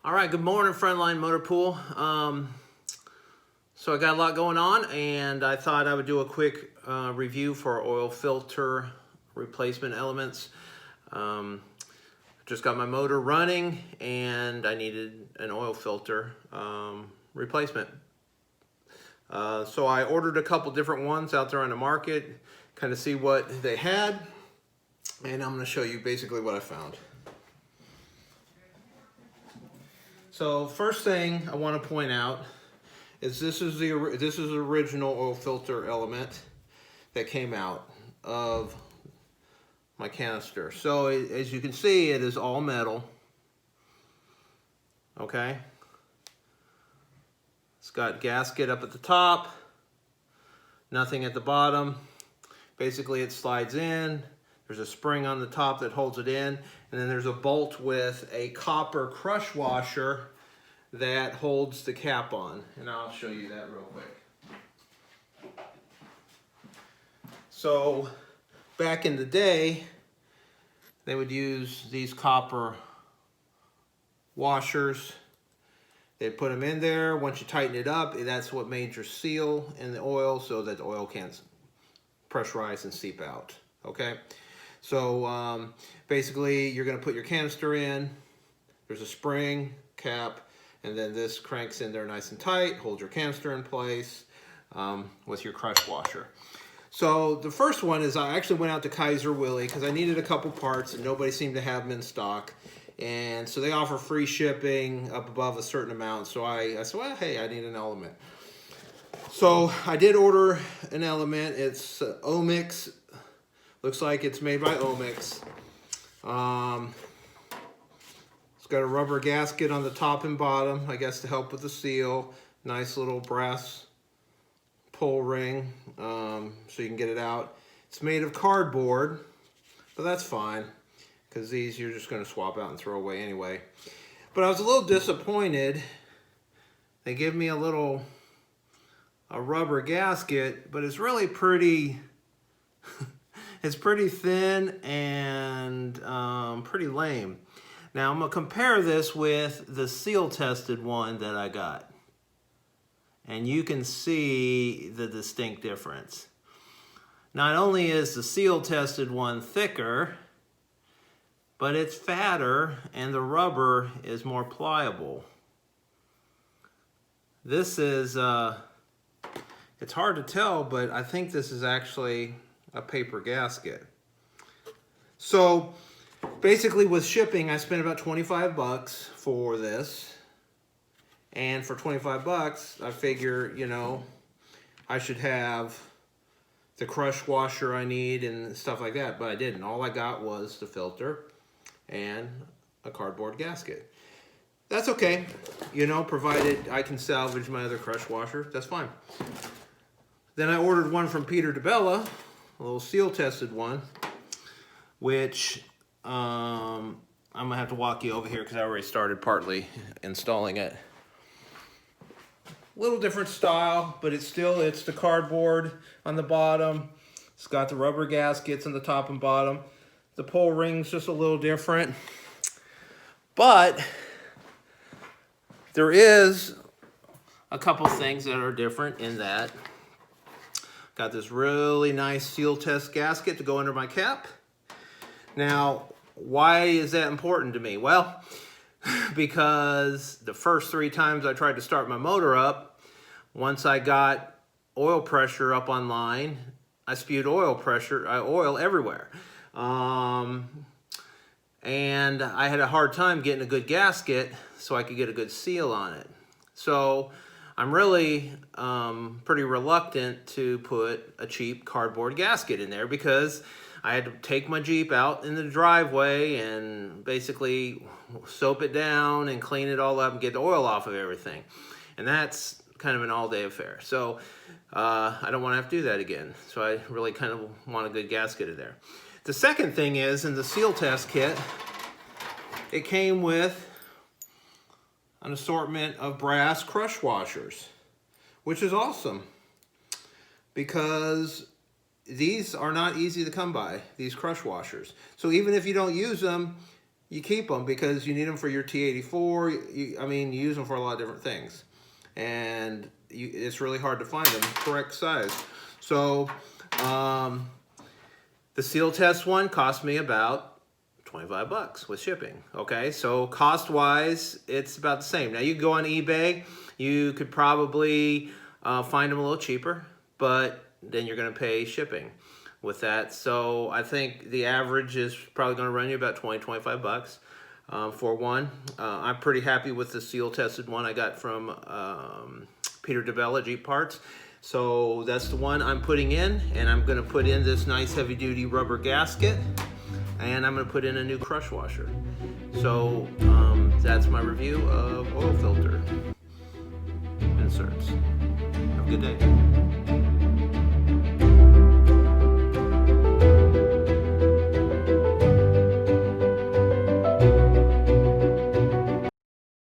All right, good morning, Frontline Motor Pool. So I got a lot going on, and I thought I would do a quick review for oil filter replacement elements. Just got my motor running, and I needed an oil filter replacement. So I ordered a couple different ones out there on the market, kind of see what they had, and I'm going to show you basically what I found. So first thing I want to point out is this is the original oil filter element that came out of my canister. So as you can see, it is all metal. Okay. It's got gasket up at the top, nothing at the bottom. Basically it slides in. There's a spring on the top that holds it in, and then there's a bolt with a copper crush washer that holds the cap on, and I'll show you that real quick. So back in the day, they would use these copper washers. They'd put them in there. Once you tighten it up, that's what made your seal in the oil so that the oil can't pressurize and seep out. Okay? So basically, you're going to put your canister in. There's a spring, cap, and then this cranks in there nice and tight, holds your canister in place with your crush washer. So the first one is I actually went out to Kaiser Willie because I needed a couple parts and nobody seemed to have them in stock. And so they offer free shipping up above a certain amount. So I said, well, hey, I need an element. So I did order an element. It's Omix. Looks like it's made by Omix. It's got a rubber gasket on the top and bottom, I guess to help with the seal. Nice little brass pull ring so you can get it out. It's made of cardboard, but that's fine because these you're just going to swap out and throw away anyway. But I was a little disappointed. They give me a rubber gasket, but it's really pretty it's pretty thin and pretty lame. Now I'm going to compare this with the seal tested one that I got. And you can see the distinct difference. Not only is the seal tested one thicker, but it's fatter and the rubber is more pliable. This is, it's hard to tell, but I think this is actually a paper gasket. So basically with shipping, I spent about 25 bucks for this. And for 25 bucks, I figure, you know, I should have the crush washer I need and stuff like that, but I didn't. All I got was the filter and a cardboard gasket. That's okay, you know, provided I can salvage my other crush washer, that's fine. Then I ordered one from Peter DeBella, a little seal tested one, which I'm gonna have to walk you over here because I already started partly installing it. Little different style, but it's the cardboard on the bottom. It's got the rubber gaskets on the top and bottom. The pull ring's just a little different. But there is a couple things that are different in that. Got this really nice seal test gasket to go under my cap. Now, why is that important to me? Well, because the first 3 times I tried to start my motor up, once I got oil pressure up online, I spewed oil everywhere. And I had a hard time getting a good gasket so I could get a good seal on it. So I'm really pretty reluctant to put a cheap cardboard gasket in there because I had to take my Jeep out in the driveway and basically soap it down and clean it all up and get the oil off of everything. And that's kind of an all-day affair. So I don't want to have to do that again. So I really kind of want a good gasket in there. The second thing is, in the seal test kit, it came with an assortment of brass crush washers, which is awesome because these are not easy to come by, these crush washers. So even if you don't use them, you keep them because you need them for your T84. I mean, you use them for a lot of different things. And it's really hard to find them correct size. So the seal test one cost me about 25 bucks with shipping. Okay, so cost wise, it's about the same. Now you can go on eBay, you could probably find them a little cheaper, but then you're going to pay shipping with that. So I think the average is probably going to run you about 25 bucks for one. I'm pretty happy with the seal tested one I got from Peter DeBella Jeep Parts. So that's the one I'm putting in, and I'm going to put in this nice heavy duty rubber gasket, and I'm going to put in a new crush washer. So that's my review of oil filter inserts. Have a good day.